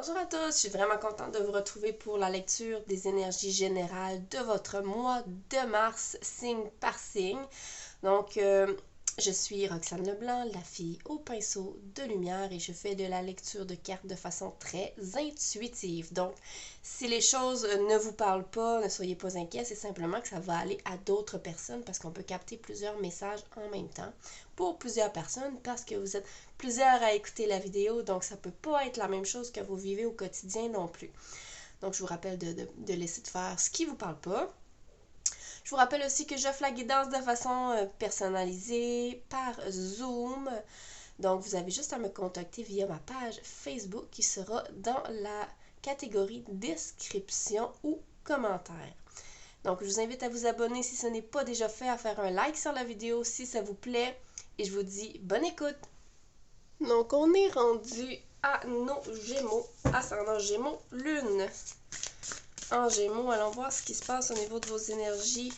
Bonjour à tous, je suis vraiment contente de vous retrouver pour la lecture des énergies générales de votre mois de mars, signe par signe. Donc, je suis Roxane Leblanc, la fille au pinceau de lumière, et je fais de la lecture de cartes de façon très intuitive. Donc, si les choses ne vous parlent pas, ne soyez pas inquiets, c'est simplement que ça va aller à d'autres personnes parce qu'on peut capter plusieurs messages en même temps pour plusieurs personnes parce que vous êtes plusieurs à écouter la vidéo, donc ça peut pas être la même chose que vous vivez au quotidien non plus. Donc, je vous rappelle de laisser de faire ce qui vous parle pas. Je vous rappelle aussi que j'offre la guidance de façon personnalisée par Zoom. Donc, vous avez juste à me contacter via ma page Facebook qui sera dans la catégorie description ou commentaire. Donc, je vous invite à vous abonner si ce n'est pas déjà fait, à faire un like sur la vidéo si ça vous plaît. Et je vous dis bonne écoute! Donc, on est rendu à nos Gémeaux, ascendant Gémeaux, Lune en Gémeaux. Allons voir ce qui se passe au niveau de vos énergies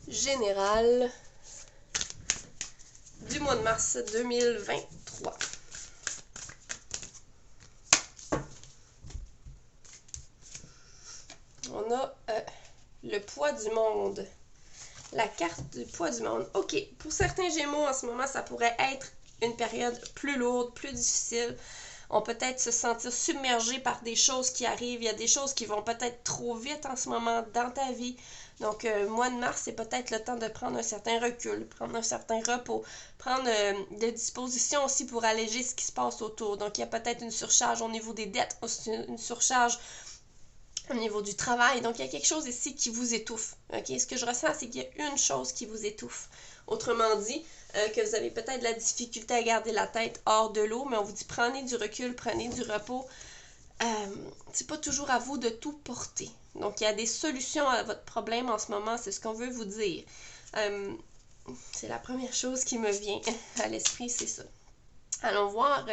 générales du mois de mars 2023. On a le poids du monde. La carte du poids du monde. OK, pour certains Gémeaux, en ce moment, ça pourrait être une période plus lourde, plus difficile. On peut peut-être se sentir submergé par des choses qui arrivent. Il y a des choses qui vont peut-être trop vite en ce moment dans ta vie. Donc, mois de mars, c'est peut-être le temps de prendre un certain recul, prendre un certain repos, prendre des dispositions aussi pour alléger ce qui se passe autour. Donc, il y a peut-être une surcharge au niveau des dettes, une surcharge au niveau du travail. Donc, il y a quelque chose ici qui vous étouffe. OK? Ce que je ressens, c'est qu'il y a une chose qui vous étouffe. Autrement dit, que vous avez peut-être de la difficulté à garder la tête hors de l'eau, mais on vous dit prenez du recul, prenez du repos. C'est pas toujours à vous de tout porter. Donc, il y a des solutions à votre problème en ce moment, c'est ce qu'on veut vous dire. C'est la première chose qui me vient à l'esprit, c'est ça. Allons voir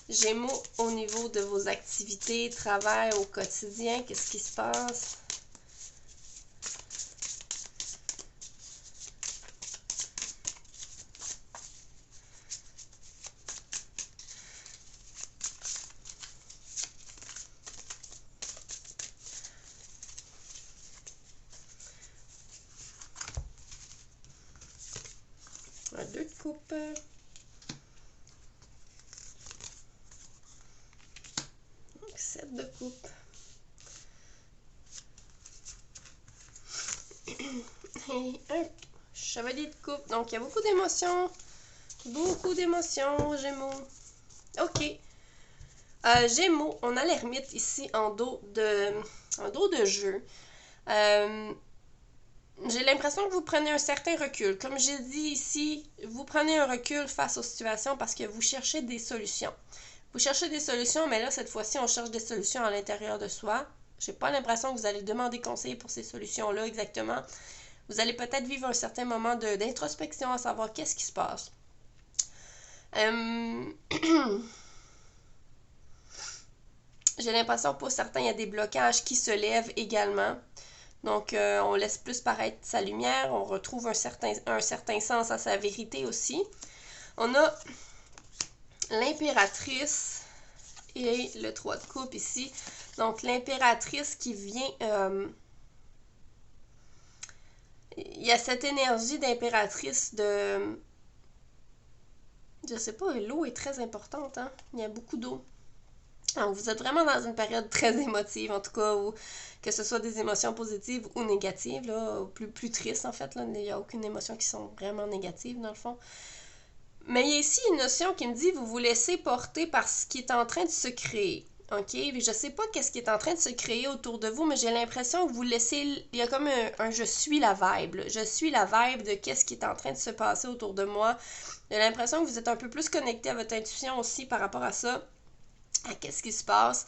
Gémeaux au niveau de vos activités, travail au quotidien, qu'est-ce qui se passe? Un 2 de coupe. Donc, 7 de coupe. Et un chevalier de coupe. Donc, il y a beaucoup d'émotions. Beaucoup d'émotions, Gémeaux. OK. Gémeaux, on a l'ermite ici en dos de jeu. J'ai l'impression que vous prenez un certain recul. Comme j'ai dit ici, vous prenez un recul face aux situations parce que vous cherchez des solutions. Vous cherchez des solutions, mais là, cette fois-ci, on cherche des solutions à l'intérieur de soi. J'ai pas l'impression que vous allez demander conseil pour ces solutions-là exactement. Vous allez peut-être vivre un certain moment d'introspection à savoir qu'est-ce qui se passe. J'ai l'impression que pour certains, il y a des blocages qui se lèvent également. Donc, on laisse plus paraître sa lumière, on retrouve un certain sens à sa vérité aussi. On a l'impératrice et le 3 de coupe ici. Donc, l'impératrice qui vient... il y a cette énergie d'impératrice de... Je sais pas, l'eau est très importante, hein? Il y a beaucoup d'eau. Donc, vous êtes vraiment dans une période très émotive, en tout cas, où que ce soit des émotions positives ou négatives, là, plus tristes, en fait. Là, il n'y a aucune émotion qui sont vraiment négatives, dans le fond. Mais il y a ici une notion qui me dit vous vous laissez porter par ce qui est en train de se créer. OK? Je sais pas qu'est-ce qui est en train de se créer autour de vous, mais j'ai l'impression que vous laissez... Il y a comme un je suis la vibe. Là. Je suis la vibe de qu'est-ce qui est en train de se passer autour de moi. J'ai l'impression que vous êtes un peu plus connecté à votre intuition aussi par rapport à ça. À qu'est-ce qui se passe.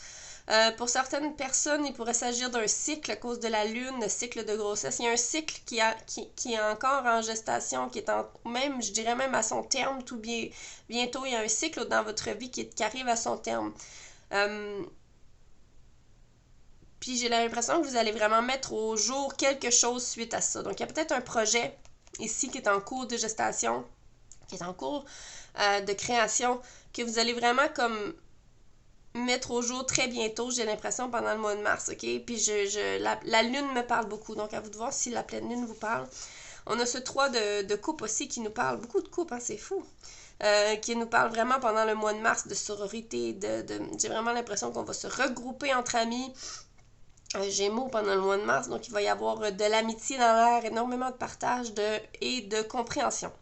Pour certaines personnes, il pourrait s'agir d'un cycle à cause de la lune, le cycle de grossesse. Il y a un cycle qui est encore en gestation, qui est même, je dirais même à son terme tout bientôt. Il y a un cycle dans votre vie qui arrive à son terme. Puis j'ai l'impression que vous allez vraiment mettre au jour quelque chose suite à ça. Donc il y a peut-être un projet ici qui est en cours de gestation, qui est en cours de création, que vous allez vraiment comme mettre au jour très bientôt, j'ai l'impression, pendant le mois de mars, ok? Puis la lune me parle beaucoup, donc à vous de voir si la pleine lune vous parle. On a ce 3 de coupe aussi qui nous parle, beaucoup de coupe, hein, c'est fou. Qui nous parle vraiment pendant le mois de mars de sororité, j'ai vraiment l'impression qu'on va se regrouper entre amis. Gémeaux pendant le mois de mars, donc il va y avoir de l'amitié dans l'air, énormément de partage et de compréhension.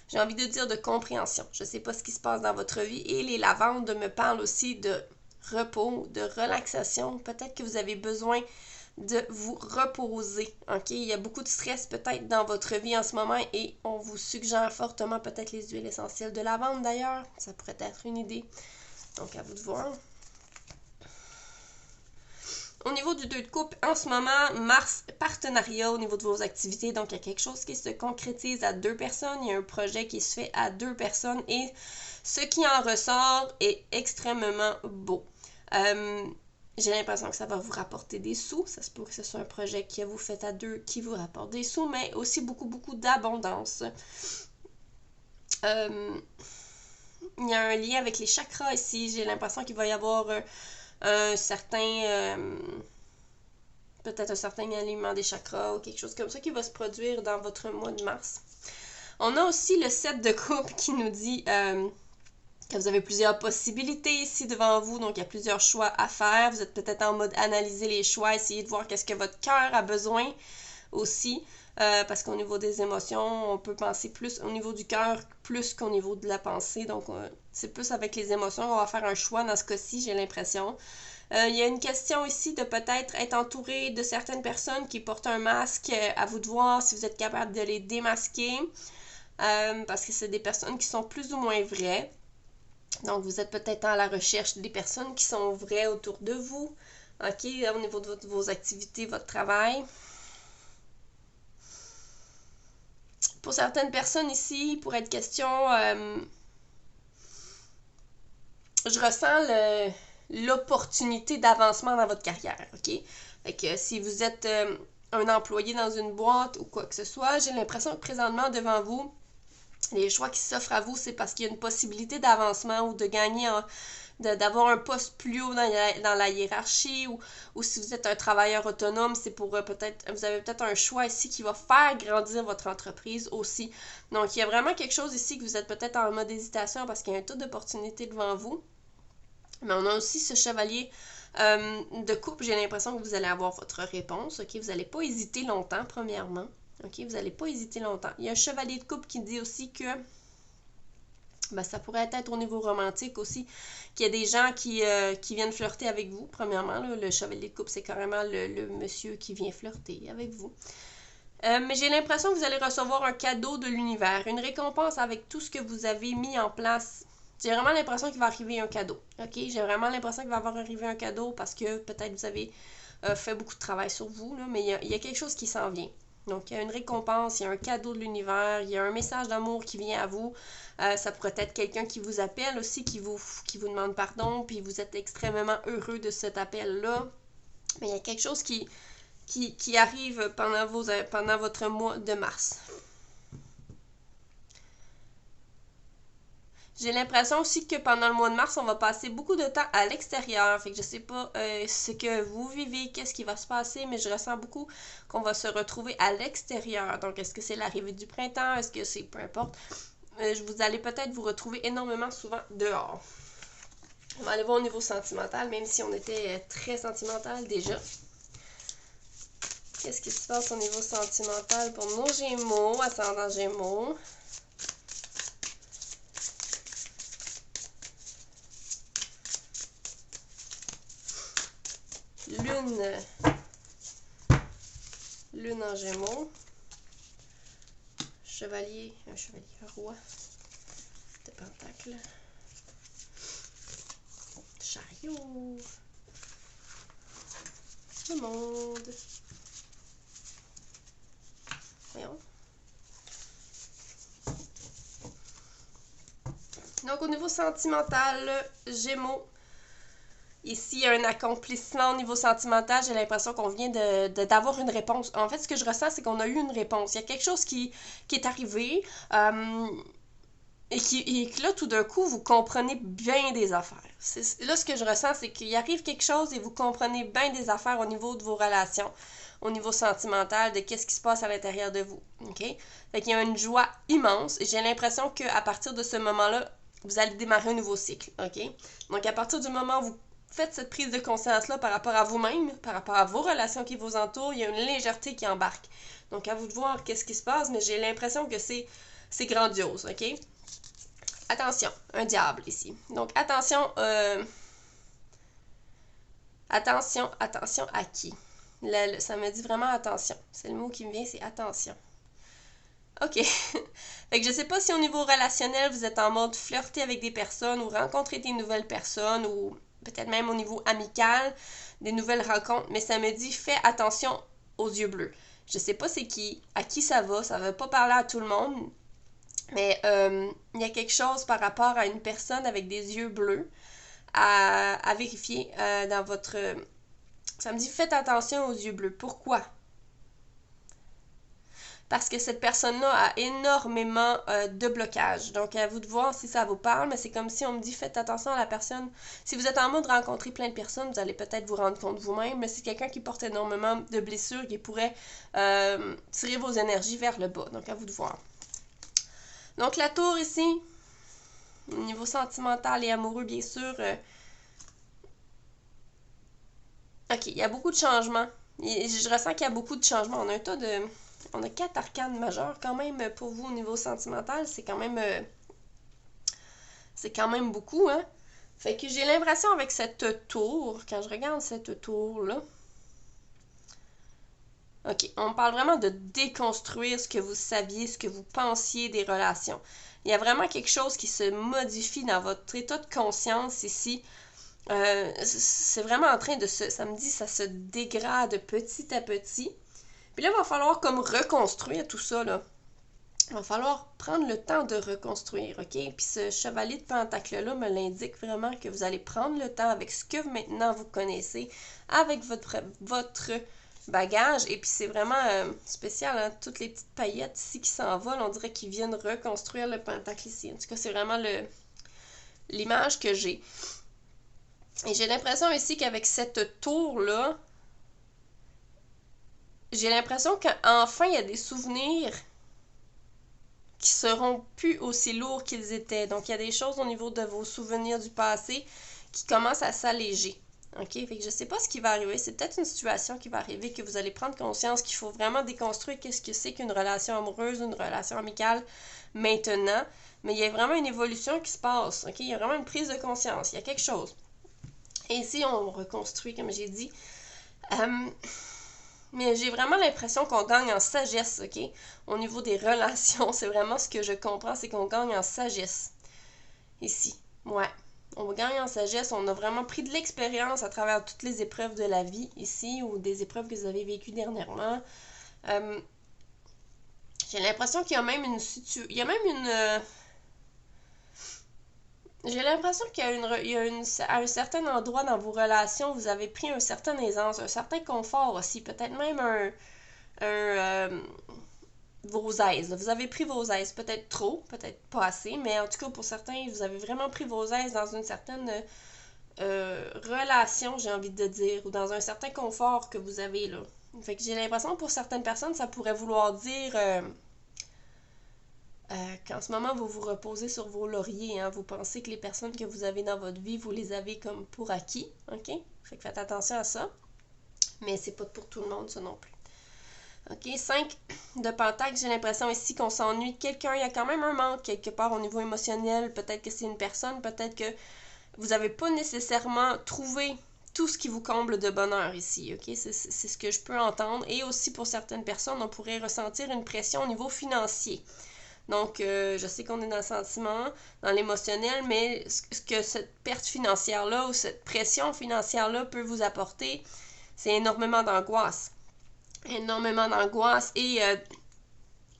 J'ai envie de dire de compréhension. Je ne sais pas ce qui se passe dans votre vie. Et les lavandes me parlent aussi de repos, de relaxation. Peut-être que vous avez besoin de vous reposer. Ok, il y a beaucoup de stress peut-être dans votre vie en ce moment et on vous suggère fortement peut-être les huiles essentielles de lavande d'ailleurs. Ça pourrait être une idée. Donc à vous de voir. Au niveau du 2 de coupe, en ce moment, Mars, partenariat au niveau de vos activités. Donc, il y a quelque chose qui se concrétise à 2 personnes. Il y a un projet qui se fait à 2 personnes et ce qui en ressort est extrêmement beau. J'ai l'impression que ça va vous rapporter des sous. Ça se peut que ce soit un projet que vous faites à 2 qui vous rapporte des sous, mais aussi beaucoup, beaucoup d'abondance. Il y a un lien avec les chakras ici. J'ai l'impression qu'il va y avoir un certain peut-être un certain alignement des chakras ou quelque chose comme ça qui va se produire dans votre mois de mars. On a aussi le 7 de coupe qui nous dit que vous avez plusieurs possibilités ici devant vous, donc il y a plusieurs choix à faire. Vous êtes peut-être en mode analyser les choix, essayer de voir qu'est-ce que votre cœur a besoin aussi. Parce qu'au niveau des émotions, on peut penser plus au niveau du cœur plus qu'au niveau de la pensée. Donc, c'est plus avec les émotions qu'on va faire un choix dans ce cas-ci, j'ai l'impression. Il y a une question ici de peut-être être entouré de certaines personnes qui portent un masque. À vous de voir si vous êtes capable de les démasquer. Parce que c'est des personnes qui sont plus ou moins vraies. Donc, vous êtes peut-être à la recherche des personnes qui sont vraies autour de vous. OK, au niveau de vos activités, votre travail. Pour certaines personnes ici, pour être question, je ressens l'opportunité d'avancement dans votre carrière, ok? Fait que si vous êtes un employé dans une boîte ou quoi que ce soit, j'ai l'impression que présentement devant vous, les choix qui s'offrent à vous, c'est parce qu'il y a une possibilité d'avancement ou de gagner d'avoir un poste plus haut dans la hiérarchie ou si vous êtes un travailleur autonome, c'est pour peut-être, vous avez peut-être un choix ici qui va faire grandir votre entreprise aussi. Donc, il y a vraiment quelque chose ici que vous êtes peut-être en mode hésitation parce qu'il y a un tas d'opportunités devant vous. Mais on a aussi ce chevalier de coupe. J'ai l'impression que vous allez avoir votre réponse. Ok, vous n'allez pas hésiter longtemps, premièrement. Ok, vous n'allez pas hésiter longtemps. Il y a un chevalier de coupe qui dit aussi que ça pourrait être au niveau romantique aussi, qu'il y a des gens qui viennent flirter avec vous, premièrement. Là, le chevalier de coupe, c'est carrément le monsieur qui vient flirter avec vous. Mais j'ai l'impression que vous allez recevoir un cadeau de l'univers, une récompense avec tout ce que vous avez mis en place. J'ai vraiment l'impression qu'il va arriver un cadeau. Ok, j'ai vraiment l'impression qu'il va arriver un cadeau parce que peut-être vous avez fait beaucoup de travail sur vous, là, mais il y a quelque chose qui s'en vient. Donc, il y a une récompense, il y a un cadeau de l'univers, il y a un message d'amour qui vient à vous. Ça pourrait être quelqu'un qui vous appelle aussi, qui vous demande pardon, puis vous êtes extrêmement heureux de cet appel-là. Mais il y a quelque chose qui arrive pendant votre mois de mars. J'ai l'impression aussi que pendant le mois de mars, on va passer beaucoup de temps à l'extérieur. Fait que je sais pas ce que vous vivez, qu'est-ce qui va se passer, mais je ressens beaucoup qu'on va se retrouver à l'extérieur. Donc, est-ce que c'est l'arrivée du printemps? Est-ce que c'est peu importe? Vous allez peut-être vous retrouver énormément souvent dehors. On va aller voir au niveau sentimental, même si on était très sentimental déjà. Qu'est-ce qui se passe au niveau sentimental pour nos Gémeaux, ascendant Gémeaux? Lune en Gémeaux. Un roi de Pentacle. Chariot. Le monde. Voyons. Donc, au niveau sentimental, Gémeaux. Ici, il y a un accomplissement au niveau sentimental. J'ai l'impression qu'on vient d'avoir une réponse. En fait, ce que je ressens, c'est qu'on a eu une réponse. Il y a quelque chose qui est arrivé. et que là, tout d'un coup, vous comprenez bien des affaires. Là, ce que je ressens, c'est qu'il arrive quelque chose et vous comprenez bien des affaires au niveau de vos relations, au niveau sentimental, de qu'est-ce qui se passe à l'intérieur de vous. OK? Fait qu'il y a une joie immense et j'ai l'impression qu'à partir de ce moment-là, vous allez démarrer un nouveau cycle. OK? Donc, à partir du moment où vous faites cette prise de conscience-là par rapport à vous-même, par rapport à vos relations qui vous entourent, il y a une légèreté qui embarque. Donc, à vous de voir qu'est-ce qui se passe, mais j'ai l'impression que c'est grandiose. OK? Attention, un diable ici. Donc, attention à qui? Ça me dit vraiment attention. C'est le mot qui me vient, c'est attention. OK. Fait que je sais pas si au niveau relationnel, vous êtes en mode flirter avec des personnes ou rencontrer des nouvelles personnes ou peut-être même au niveau amical, des nouvelles rencontres, mais ça me dit fais attention aux yeux bleus. Je sais pas c'est qui, à qui ça veut pas parler à tout le monde, mais il y a quelque chose par rapport à une personne avec des yeux bleus à vérifier dans votre... Ça me dit faites attention aux yeux bleus. Pourquoi? Parce que cette personne-là a énormément de blocages. Donc, à vous de voir si ça vous parle, mais c'est comme si on me dit faites attention à la personne. Si vous êtes en mode rencontrer plein de personnes, vous allez peut-être vous rendre compte vous-même, mais c'est quelqu'un qui porte énormément de blessures qui pourrait tirer vos énergies vers le bas. Donc, à vous de voir. Donc, la tour ici, au niveau sentimental et amoureux, bien sûr. OK, il y a beaucoup de changements. Je ressens qu'il y a beaucoup de changements. On a 4 arcanes majeures quand même pour vous au niveau sentimental. C'est quand même beaucoup, hein? Fait que j'ai l'impression avec cette tour, quand je regarde cette tour-là, OK, on parle vraiment de déconstruire ce que vous saviez, ce que vous pensiez des relations. Il y a vraiment quelque chose qui se modifie dans votre état de conscience ici. C'est vraiment en train de ça me dit, ça se dégrade petit à petit. Puis là, il va falloir comme reconstruire tout ça, là. Il va falloir prendre le temps de reconstruire, OK? Puis ce chevalier de pentacle-là me l'indique vraiment que vous allez prendre le temps avec ce que maintenant vous connaissez, avec votre bagage. Et puis c'est vraiment spécial, hein? Toutes les petites paillettes ici qui s'envolent, on dirait qu'ils viennent reconstruire le pentacle ici. En tout cas, c'est vraiment l'image que j'ai. Et j'ai l'impression ici qu'avec cette tour-là, j'ai l'impression qu'enfin, il y a des souvenirs qui seront plus aussi lourds qu'ils étaient. Donc, il y a des choses au niveau de vos souvenirs du passé qui commencent à s'alléger. OK? Fait que je sais pas ce qui va arriver. C'est peut-être une situation qui va arriver que vous allez prendre conscience qu'il faut vraiment déconstruire qu'est-ce que c'est qu'une relation amoureuse, une relation amicale maintenant. Mais il y a vraiment une évolution qui se passe. OK? Il y a vraiment une prise de conscience. Il y a quelque chose. Et ici, on reconstruit, comme j'ai dit. Mais j'ai vraiment l'impression qu'on gagne en sagesse, OK? Au niveau des relations, c'est vraiment ce que je comprends, c'est qu'on gagne en sagesse. Ici, ouais. On gagne en sagesse, on a vraiment pris de l'expérience à travers toutes les épreuves de la vie, ici, ou des épreuves que vous avez vécues dernièrement. J'ai l'impression qu'il y a même J'ai l'impression qu'il y a à un certain endroit dans vos relations, vous avez pris un certain aisance, un certain confort aussi, peut-être même vos aises. Vous avez pris vos aises, peut-être trop, peut-être pas assez, mais en tout cas pour certains, vous avez vraiment pris vos aises dans une certaine relation, j'ai envie de dire, ou dans un certain confort que vous avez là. Fait que j'ai l'impression que pour certaines personnes, ça pourrait vouloir dire qu'en ce moment, vous vous reposez sur vos lauriers, hein, vous pensez que les personnes que vous avez dans votre vie, vous les avez comme pour acquis, OK? Fait que faites attention à ça. Mais c'est pas pour tout le monde, ça non plus. OK, 5 de pentacle, j'ai l'impression ici qu'on s'ennuie de quelqu'un. Il y a quand même un manque quelque part au niveau émotionnel. Peut-être que c'est une personne, peut-être que vous n'avez pas nécessairement trouvé tout ce qui vous comble de bonheur ici, OK? C'est ce que je peux entendre. Et aussi, pour certaines personnes, on pourrait ressentir une pression au niveau financier. Donc, je sais qu'on est dans le sentiment, dans l'émotionnel, mais ce que cette perte financière-là ou cette pression financière-là peut vous apporter, c'est énormément d'angoisse. Énormément d'angoisse et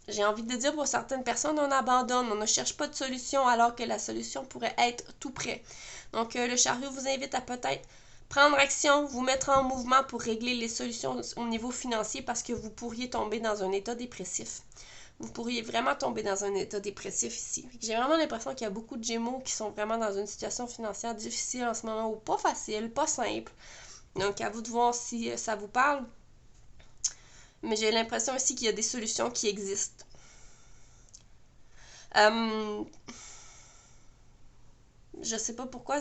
j'ai envie de dire pour certaines personnes, on abandonne, on ne cherche pas de solution alors que la solution pourrait être tout près. Donc, le chariot vous invite à peut-être prendre action, vous mettre en mouvement pour régler les solutions au niveau financier parce que vous pourriez tomber dans un état dépressif. Vous pourriez vraiment tomber dans un état dépressif ici. J'ai vraiment l'impression qu'il y a beaucoup de Gémeaux qui sont vraiment dans une situation financière difficile en ce moment, ou pas facile, pas simple. Donc, à vous de voir si ça vous parle. Mais j'ai l'impression aussi qu'il y a des solutions qui existent. Je sais pas pourquoi,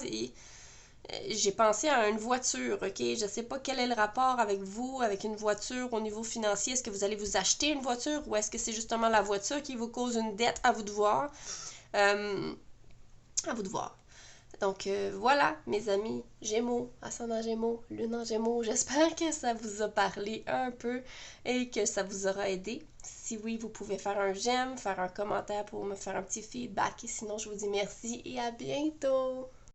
j'ai pensé à une voiture, ok? Je sais pas quel est le rapport avec vous, avec une voiture au niveau financier. Est-ce que vous allez vous acheter une voiture ou est-ce que c'est justement la voiture qui vous cause une dette? À vous de voir. À vous de voir. Donc voilà, mes amis, Gémeaux, ascendant Gémeaux, Lune en Gémeaux, j'espère que ça vous a parlé un peu et que ça vous aura aidé. Si oui, vous pouvez faire un j'aime, faire un commentaire pour me faire un petit feedback et sinon je vous dis merci et à bientôt!